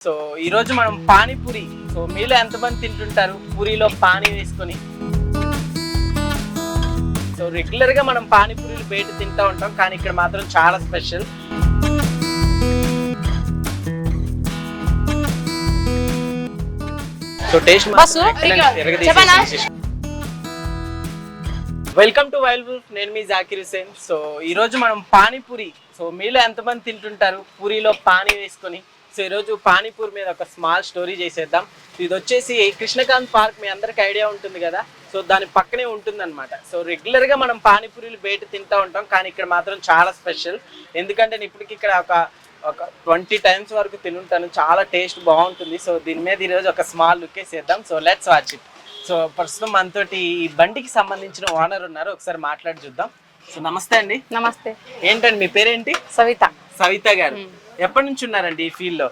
So ఈ రోజు మనం పానీపూరి. సో మీలో ఎంతమంది తింటుంటారు పూరిలో పానీ వేసుకొని? సో రెగ్యులర్ గా మనం పానీపూరీలు బయట తింటూ ఉంటాం, కానీ ఇక్కడ మాత్రం చాలా special. So taste welcome to wild wolf. నేను మీ జాకిర్ హుసేన్. సో ఈ రోజు మనం పానీపూరి. సో మీలో ఎంతమంది తింటుంటారు పూరిలో పానీ వేసుకొని? సో ఈరోజు పానీపూరి మీద ఒక స్మాల్ స్టోరీ చేసేద్దాం. ఇది వచ్చేసి కృష్ణకాంత్ పార్క్, మీ అందరికి ఐడియా ఉంటుంది కదా. సో దాని పక్కనే ఉంటుంది అనమాట. సో రెగ్యులర్గా మనం పానీపూరీలు బయట తింటూ ఉంటాం, కానీ ఇక్కడ మాత్రం చాలా స్పెషల్. ఎందుకంటే నేను ఇప్పటికి ఇక్కడ ఒక 20 టైమ్స్ వరకు తినుంటాను. చాలా టేస్ట్ బాగుంటుంది. సో దీని మీద ఈరోజు ఒక స్మాల్ లుక్ వేసేద్దాం. So let's watch it. So ప్రస్తుతం మనతోటి ఈ బండికి సంబంధించిన ఓనర్ ఉన్నారు, ఒకసారి మాట్లాడి చూద్దాం. సో నమస్తే అండి. నమస్తే. ఏంటండి మీ పేరేంటి? సవిత. సవిత గారు ఎప్పటి నుంచి ఉన్నారండి ఈ ఫీల్డ్ లో?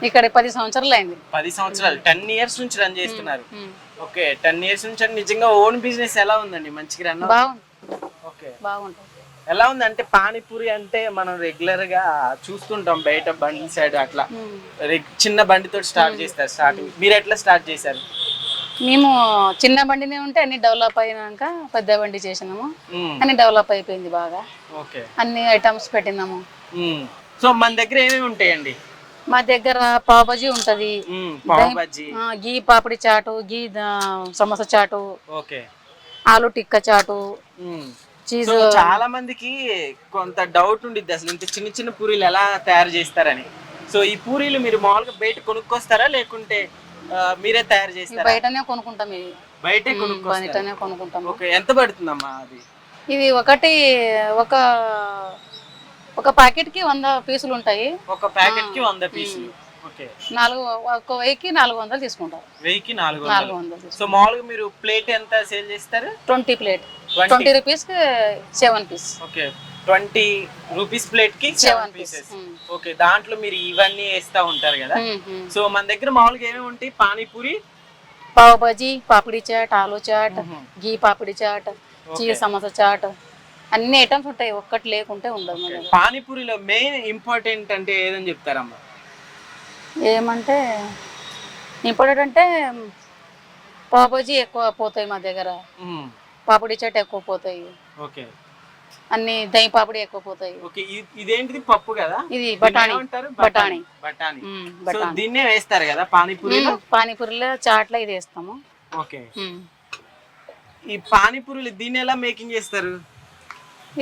ఇక్కడ 10 సంవత్సరాలు అయింది. 10 సంవత్సరాలు, 10 ఇయర్స్ నుంచి రన్ చేస్తున్నారు. ఓకే, 10 ఇయర్స్ నుంచి నిజంగా ఓన్ బిజినెస్ ఎలా ఉందండి? మంచిగా రన్? ఓకే, బాగుంటుంది. ఎలా ఉంది అంటే పానీపూరి అంటే మనం రెగ్యులర్ గా చూస్తుంటాం బయట బండి సైడ్ అట్లా చిన్న బండితో స్టార్ట్ చేస్తారు. స్టార్టింగ్ మీరు ఎట్లా స్టార్ట్ చేశారు? మేము చిన్న బండినే ఉంటే అన్ని డెవలప్ అయినాక పెద్ద బండి చేసినాము. అన్ని డెవలప్ అయిపోయింది బాగా. ఓకే, అన్ని ఐటమ్స్ పెట్టినాము. సో మన దగ్గర ఏమేమి ఉంటాయండి? మా దగ్గర పావ్ బజీ ఉంటది, గీ పాపడి చాటు, గీ సమోసా చాటు, ఓకే, ఆలు టిక్కా చాటు, చీజ్. చాలా మందికి కొంత డౌట్ ఉండిద్ది అసలు ఇంత చిన్న చిన్న పూరీలు ఎలా తయారు చేస్తారని. సో ఈ పూరీలు మీరు మామూలుగా బయట కొనుక్కొస్తారా లేకుంటే మీరే తయారు చేస్తారా? బయటనే కొనుక్కుంటాం. ఇది బయటే కొనుక్కుంటాం. ఓకే, ఎంత పడుతుందమ్మా అది? ఇది ఒక ప్యాకెట్ కి 100 పీసులు ఉంటాయి. ఒక ప్యాకెట్ కి 100 పీసులు. ఓకే, 1000కి 400 తీసుకుంటారు. 1000కి 400. సో మామూలుగా మీరు ప్లేట్ ఎంత సేల్ చేస్తారు? 20 ప్లేట్, 20 రూపీస్ కి 7 పీస్. ఓకే, 20 రూపీస్ ప్లేట్ కి 7 పీసెస్. ఓకే, దాంట్లో మీరు ఇవన్నీ వేస్తా ఉంటారు కదా. సో మన దగ్గర మామూలుగా ఏమేమి ఉంటాయి? పానీపూరి, పావ్ బజీ, పాపిడి చాట్, ఆలు చాట్, గీ పాపిడి చాట్, చీజ్ సమోసా చాట్, అన్ని ఐటమ్స్ ఉంటాయి. ఒక్కటి లేకుంటే ఉండదు. పానీపూరిలో మెయిన్ ఇంపార్టెంట్ అంటే ఏదని చెప్తారమ్మా? ఏమంటే ఇంపార్టెంట్ అంటే పావ్ బజీ ఎక్కువ పోతాయి మా దగ్గర, పాపిడి చాట్ ఎక్కువ పోతాయి. ఓకే, అన్ని దही పాపిడి ఎక్కువ పోతాయి. ఓకే, ఇదేంటిది? పప్పు కదా. ఇది బఠానీ. బఠానీ. సో దీన్నే వేస్తారు కదా పానీపూరిలో? పానీపూరిలో చాట్ల ఇది వేస్తాము. ఓకే, ఈ పానీపూరిలు దీన్ని ఎలా మేకింగ్ చేస్తారు?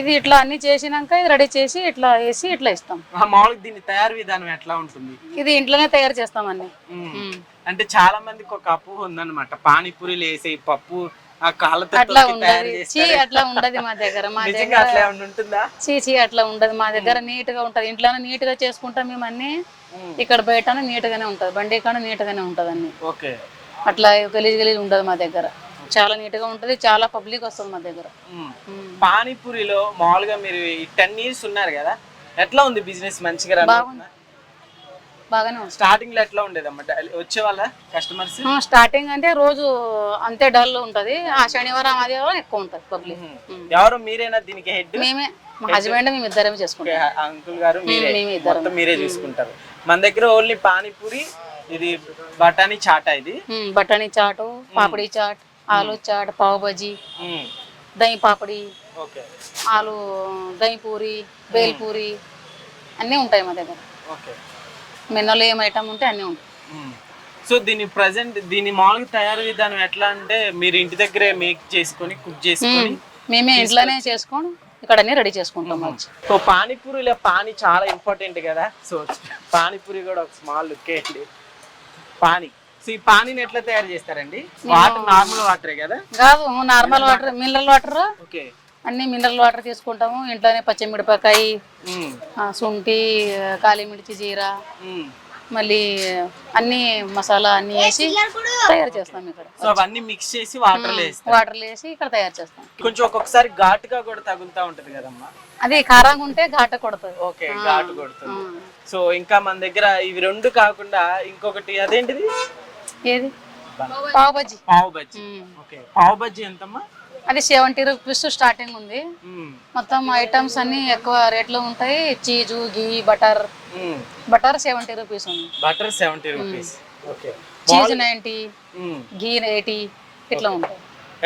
ఇది ఇట్లా అన్ని చేసినాక ఇది రెడీ చేసి ఇట్లా వేసి ఇట్లా ఇస్తాం. మామూలుగా దీని తయారు విధానం ఎట్లా ఉంటుంది? ఇది ఇంట్లోనే తయారు చేస్తాం అన్ని. అంటే చాలా మందికి ఒక అపోహ ఉందన్నమాట, పానీపూరిలు వేసే పప్పు ఆ కాళ్ళతో అట్లా ఉండదు. అట్లా ఉండదు మా దగ్గర. మా దగ్గర అట్లా ఉంటుందా? అట్లా ఉండదు. మా దగ్గర నీట్ గా ఉంటది. ఇంట్లోనే నీట్ గా చేసుకుంటాం మేము అన్ని. ఇక్కడ బయట నీట్ గానే ఉంటది, బండి కాడ నీట్ గానే ఉంటది అన్ని. ఓకే, అట్లా గలీజ్ ఉండదు మా దగ్గర. చాలా నీట్ గా ఉంటది, చాలా పబ్లిక్ వస్తుంది మా దగ్గర. పానీపూరిలో మామూలుగా మీరు 10 ఇయర్స్ ఉన్నారు కదా, ఎట్లా ఉంది బిజినెస్? మంచిగా బాగానే ఉంది. స్టార్టింగ్ లో ఎట్లా ఉండేదమ్మా? వచ్చే వాళ్ళ కస్టమర్స్? స్టార్టింగ్ అంటే రోజు అంతే డల్ ఉంటది. ఆ శనివారం ఆదివారం ఎక్కువ ఉంటది పబ్లిక్. ఎవరు మీరేనా దీనికి హెడ్? మేమే, మా హస్బెండ్ మేము ఇద్దరమే చేసుకుంటాం. అంకుల్ గారు మీరే చూసుకుంటారు. మన దగ్గర ఓన్లీ పానీపూరి, ఇది బఠానీ చాట్. ఇది బఠానీ చాటు, పాపడి చాట్, ఆలు చాట్, పావ్ బజీ, దही పాపడి, ఆలు దही పూరి, బేల్ పూరి అన్నీ ఉంటాయి మా దగ్గర. మెనూలో ఏం ఐటమ్ ఉంటే అన్నీ ఉంటాయి. సో దీని మామూలుగా తయారు విధానం ఎట్లా అంటే మీరు ఇంటి దగ్గరే మేక్ చేసుకొని కుక్ చేసుకొని? మేమే ఇంట్లోనే చేసుకొని ఇక్కడ అన్ని రెడీ చేసుకుంటాం. సో పానీపూరిలో పానీ చాలా ఇంపార్టెంట్ కదా. సో పానీపూరి కూడా ఒక స్మాల్ లుక్ వేయండి. పానీ, సో ఈ పానీని ఎట్లా తయారు చేస్తారండి? వాటర్ నార్మల్ వాటరే కదా? కాదు, normal water, mineral water. Okay, అన్ని మినరల్ వాటర్ తీసుకుంటాము. ఇంట్లోనే పచ్చిమిరపకాయ, శుంఠి, కాళీమిర్చి, జీరా, మళ్ళీ అన్ని మసాలా అన్ని వేసి తయారు చేస్తాం ఇక్కడ. సో అవన్నీ మిక్స్ చేసి వాటర్ వేసి ఇక్కడ తయారు చేస్తాం. కొంచెం ఒక్కొక్కసారి ఘాటుగా కూడా తగులుతా ఉంటది కదమ్మా? అది కారంగా ఉంటే ఘాట కొడుతుంది. ఓకే, ఘాటు కొడుతుంది. సో ఇంకా మన దగ్గర ఇవి రెండు కాకుండా ఇంకొకటి అదేంటిది? ఏది? పావ్ బజ్జీ. ఓకే, పావ్ బజ్జీ ఎంతమ్మా? అది 70 రూపీస్ స్టార్టింగ్ ఉంది. మ్మ్. మొత్తం ఐటమ్స్ అన్ని ఎక్కువ రేట్లో ఉంటాయి. చీజు, గీ, బటర్. బటర్ 70 రూపీస్ ఉంది. Butter 70 rupees. ఓకే. చీజ్ 90, గీ 80 ఇట్లా ఉంటాయి.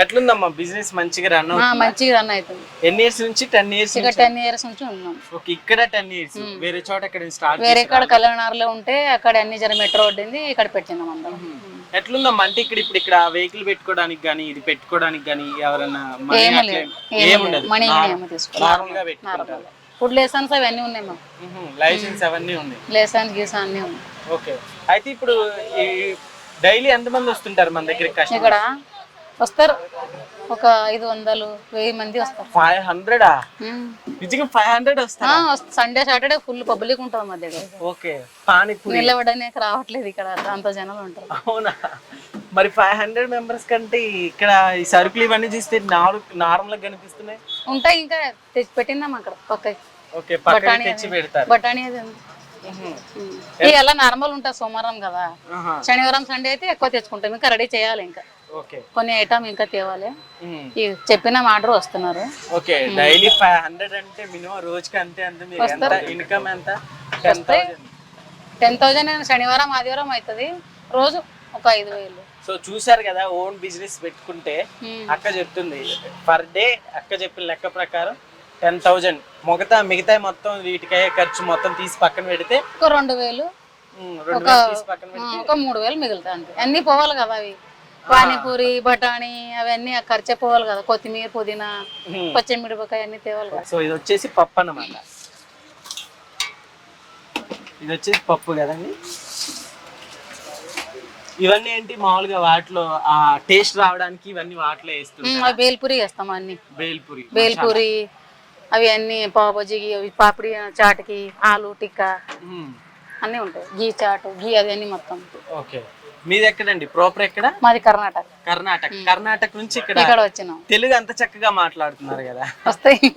ఎట్లుందమ్మా బిజినెస్? మంచిగా రన్ అవుతుంది? మంచిగా రన్ అవుతుంది. ఎన్ని ఇయర్స్ నుంచి? 10 ఇయర్స్. ఇక 10 ఇయర్స్ నుంచి ఉన్నాం. ఓకే. ఇక్కడ 10 ఇయర్స్. వేరే చోట ఎక్కడ స్టార్ట్? వేరే ఇక్కడ కళ్యాణార్లో ఉంటే అక్కడ అన్ని జర మెట్రో రోడ్డు ఇక్కడ పెట్టినాం అందరం. ఎట్లుందమ్మా అంటే ఇప్పుడు ఇక్కడ వెహికల్ పెట్టుకోవడానికి గానీ ఇది పెట్టుకోవడానికి గానీ ఎవరైనా ఏముండదు, మనీ నార్మల్ గా పెట్టుకుంటారు. ఫుడ్ లైసెన్స్ అవన్నీ ఉన్నాయి మాకు. లైసెన్స్ అవన్నీ ఉన్నాయి. లైసెన్స్ గీసా అన్ని ఉన్నాయి. ఓకే. అయితే ఇప్పుడు డైలీ ఎంతమంది వస్తుంటారు మన దగ్గర? ఇక్కడ వస్తారు ఒక 500, 1000 మంది వస్తారు. 500? నిజంగా 500 వస్తారు? సండే సాటర్డే ఫుల్ పబ్లిక్ ఉంటుంది మా దగ్గర. ఓకే. పానీపూరి నిలబడడానికి రావట్లేదు ఇక్కడ, అంత జనాలు ఉంటారు. అవునా? మరి 500 మెంబర్స్ కంటే ఇక్కడ ఈ సరుకులు ఇవన్నీ చూస్తే నార్మల్ గా కనిపిస్తున్నాయి. ఉంటాయి ఇంకా పెట్టినాం అక్కడ పక్కకి. ఓకే. పక్కకి తెచ్చి పెడతారు. బఠానీ అది ఇలా నార్మల్ ఉంటుంది. సోమవారం కదా, శనివారం సండే అయితే ఎక్కువ తెచ్చుకుంటాం. ఇంకా రెడీ చేయాలి, ఇంకా కొన్ని ఐటమ్ ఇంకా తేవాలి. చెప్పిన ఆర్డర్ వస్తున్నారు. ఓకే. డైలీ 500 అంటే మినిమం రోజుకి అంతే ఇన్కమ్ ఎంత? 10,000 శనివారం ఆదివారం అవుతుంది. రోజు ఒక 5,000. సో చూసారు కదా, ఓన్ బిజినెస్ పెట్టుకుంటే అక్క చెప్తుంది పర్ డే అక్క చెప్పిన లెక్క ప్రకారం 10,000. మిగతా మొత్తం వీటికి అయ్యే ఖర్చు మొత్తం తీసి పక్కన పెడితే ఒక 2,000 తీసి పక్కన పెడితే ఒక 3,000 మిగులుతాయి అంతే. అన్ని పోవాలి కదా, అవి పానీపూరి, బఠానీ అవన్నీ ఖర్చే పోవాలి కదా. కొత్తిమీర, పుదీనా, పచ్చిమిరపకాయ అన్ని తేవాలి కదా. సో ఇది వచ్చేసి పప్పు అన్నమాట. ఇది వచ్చేసి పప్పు కదండి. ఇవన్నీ ఏంటి మామూలుగా వాటిలో ఆ టేస్ట్ రావడానికి ఇవన్నీ వాటిలో వేస్తున్నాం. బేల్పూరి వేస్తాం. అన్ని బేల్పూరి అవి అన్ని పావు బజ్జీకి, పాపిడి చాట్కి, ఆలు టిక్కా అన్ని ఉంటాయి. గీ చాట్, గీ అది అన్ని మొత్తం. ఓకే. మీది ఎక్కడండి? ప్రాపర్ ఎక్కడ? మాది కర్ణాటక. కర్ణాటక నుంచి ఇక్కడ వచ్చినాం. తెలుగు అంత చక్కగా మాట్లాడుతున్నారు కదా. వస్తాయి,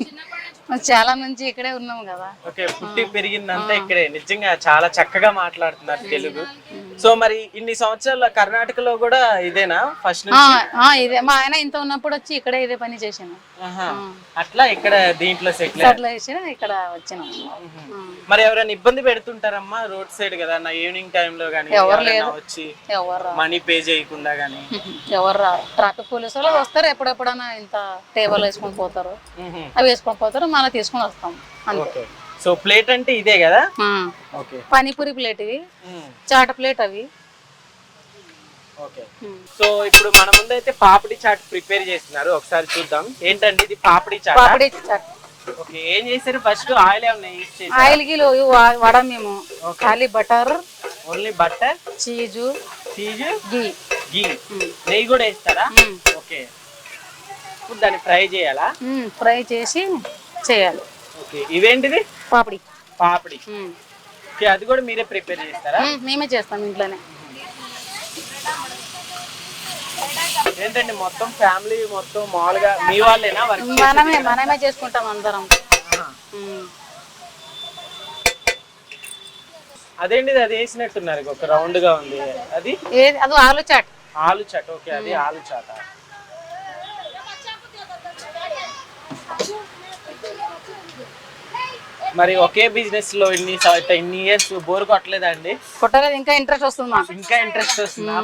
చాలా నుంచి ఇక్కడే ఉన్నాం కదా. ఓకే. పుట్టి పెరిగిందంతా ఇక్కడే. నిజంగా చాలా చక్కగా మాట్లాడుతున్నారు తెలుగు. సో మరి ఇన్ని సంవత్సరాల కర్ణాటకలో కూడా ఇదేనా ఫస్ట్ నుంచి? ఇదే. మా ఆయన ఇంత ఉన్నప్పుడు వచ్చి ఇక్కడే ఇదే పని చేసాను. అట్లా ఇక్కడ దీంట్లో సెటిల్ ఇక్కడ వచ్చినాం. మరి ఎవరైనా ఇబ్బంది పెడుతుంటారమ్మా రోడ్ సైడ్ కదా ఈవినింగ్ టైమ్ లో గానీ వచ్చి మనీ పే చేయకుండా గానీ? ఎవరు రారు. ట్రాఫిక్ పోలీసు వాళ్ళు వస్తారు ఎప్పుడెప్పుడైనా, ఇంత టేబుల్ వేసుకొని పోతారు, అవి వేసుకొని పోతారు, మనం తీసుకొని వస్తాం అంతే. సో ప్లేట్ అంటే ఇదే కదా? ఓకే. పానీపూరి ప్లేట్ ఇవి, చాట్ ప్లేట్ అవి. ఓకే. సో ఇప్పుడు మన ముందు అయితే పాపిడి చాట్ ప్రిపేర్ చేస్తున్నారు, ఒకసారి చూద్దాం. ఏంటండి ఇది? పాపిడి చాట్. పాపిడి చాట్. ఓకే. ఏం చేశారు? ఫస్ట్ ఆయిల్ ఏమన్నా యూజ్ చేశారు? ఆయిల్ కి వాడం మేము. ఖాళీ బటర్, ఓన్లీ బటర్, చీజ్, గీ, నెయ్యి కూడా వేస్తారా? ఓకే. ఇప్పుడు దాన్ని ఫ్రై చేయాలా? ఫ్రై చేసి చేయాలి. ఓకే. ఇవేంటిది? పాపిడి. ఓకే. అది కూడా మీరే ప్రిపేర్ చేస్తారా? మేమే చేస్తాం ఇంట్లోనే. ఏంటండి మొత్తం ఫ్యామిలీ మొత్తం మామూలుగా మీ వాళ్ళేనా? మనమే చేసుకుంటాం అందరం. అదేంటి అది వేసినట్టున్నారు, ఒక రౌండ్ గా ఉంది అది? అది ఆలు చాట్. ఓకే. అది ఆలు చాట్. మరి ఒకే బిజినెస్ లో ఇన్ని ఇయర్స్ బోర్ కొట్టలేదా అండి? కొట్టలేదు. ఇంకా ఇంట్రెస్ట్ వస్తుందా?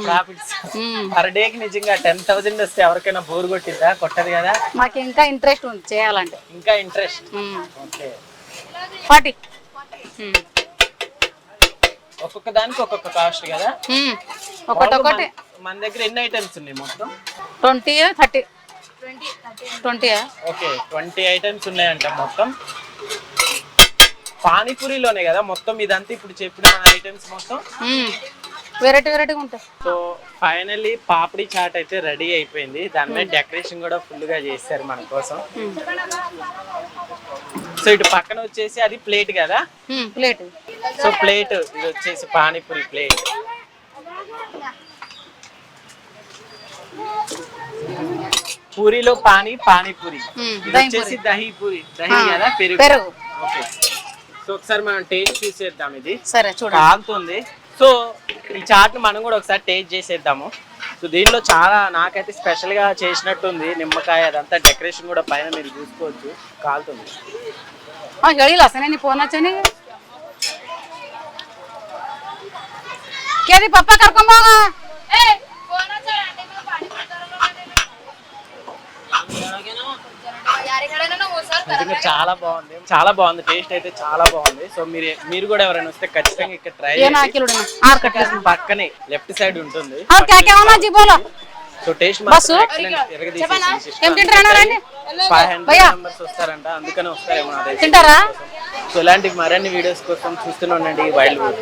ప్రాఫిట్స్ పర్ డే కి నిజంగా 10,000 వస్తే ఎవరికైనా బోర్ కొట్టిందా? కొట్టదు కదా. మాకు ఇంకా ఇంట్రెస్ట్ ఉంది చేయాలంటే. ఇంకా ఇంట్రెస్ట్. ఓకే. 40. ఒక్కొక్క దానికి ఒక్కొక్క కాస్ట్ కదా. ఒకటి మన దగ్గర ఎన్ని ఐటమ్స్ ఉన్నాయి మొత్తం? 20, 30. 20. ఓకే. 20 ఐటమ్స్ ఉన్నాయంట మొత్తం. పానీపూరిలోనే కదా మొత్తం ఇదంతా ఇప్పుడు చెప్పిన ఐటమ్స్ మొత్తం వెరైటీగా ఉంటాయి. సో ఫైనల్లీ పాపిడి చాట్ అయితే రెడీ అయిపోయింది. దాని మీద డెకరేషన్ కూడా ఫుల్ గా చేశారు మన కోసం. సో ఇటు పక్కన వచ్చేసి అది ప్లేట్ కదా. ప్లేట్. సో ప్లేట్ ఇది వచ్చేసి పానీపూరి ప్లేట్. పూరిలో పానీపూరి. ఇది వచ్చేసి దహి పూరి. దహి కదా, పెరుగు. ఓకే. సో ఒకసారి మనం టేస్ట్ చూసేద్దాం. ఇది సరే చూడండి. కాలుతుంది. సో ఈ చాట్ మనం కూడా ఒకసారి టేస్ట్ చేసేద్దాము. సో దీనిలో చాలా నాకైతే స్పెషల్గా చేసినట్టుంది నిమ్మకాయ, అదంతా డెకరేషన్ కూడా పైన మీరు చూసుకోవచ్చు కాలుతుంది. ಹೇಳಿಲ್ಲ ಸರ್ ನೀನು ಫೋನ್ ಹಚ್ಚ ನೀವು ಕೇಳಿ ಪಪ್ಪ ಕರ್ಕೊಂಬೋಗ నిజంగా చాలా బాగుంది టేస్ట్ అయితే చాలా బాగుంది. సో మీరు కూడా ఎవరైనా వస్తే ఖచ్చితంగా ఇక్కడ ట్రై చేయండి. పక్కనే లెఫ్ట్ సైడ్ ఉంటుంది. సో టేస్ట్ మాత్రం ఎక్సలెంట్. ఎరగదీసేసి 500 మెంబర్స్ వస్తారంట, అందుకనే వస్తారేమో. తింటారా? సో ఇలాంటి మరిన్ని వీడియోస్ కోసం చూస్తూనే ఉండండి వైల్డ్.